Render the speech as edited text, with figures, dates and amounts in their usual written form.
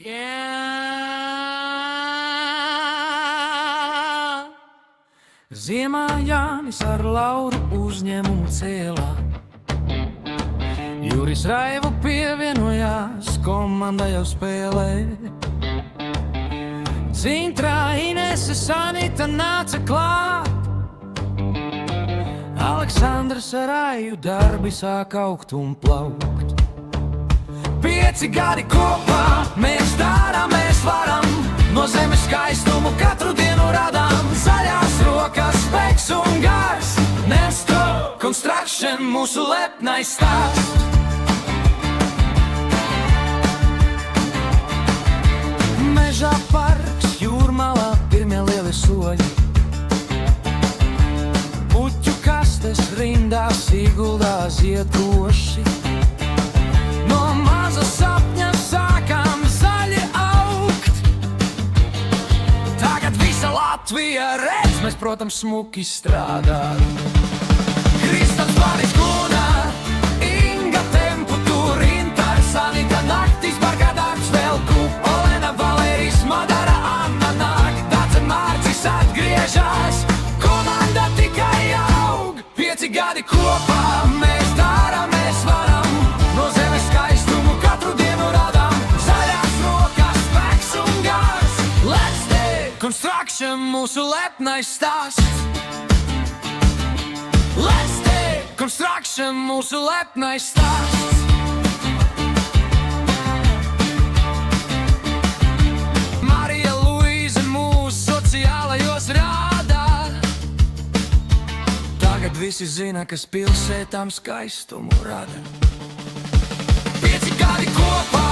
Yeah. Ziemā Jānis ar Lauru uzņēmumu cēlā. Juris Raivu pievienojās, komanda jau spēlē. Dzintrā Inese Sanita nāca klāt. Aleksandrs ar Aiju darbi sāk augt un plaukt. 5 gadi kopā, mēs darām, mēs varam. No zemes skaistumu katru dienu radām. Zaļās rokas, spēks un gars. Nesto Construction mūsu lepnais stāsts. Mežā parks, Jūrmalā pirmie lielie soļi. Puķu kastes rindās ieguldās iedoši. No maza sapņa sākām zaļi augt. Tagad visa Latvija redz, mēs, protams, smuki strādāt. Kristaps Baris Guna, Inga Tempu tur, Intar Sanita naktis, bargā darbs velku. Olena Valērijas, Madara Anna nāk, Dace Mārcis atgriežās. Komanda tikai aug, 5 gadi kopā, mēs darām, mēs varam. No zemes skaistumu katru dienu radām. Zaļās rokas, spēks un gars. Let's stay Construction mūsu lepnais stāsts. Let's stay Construction mūsu lepnais stāsts. Marija Luīze mūsu sociālajos rādā. Tagad visi zina, kas pilsētām skaistumu rada. 5 gadi kopā,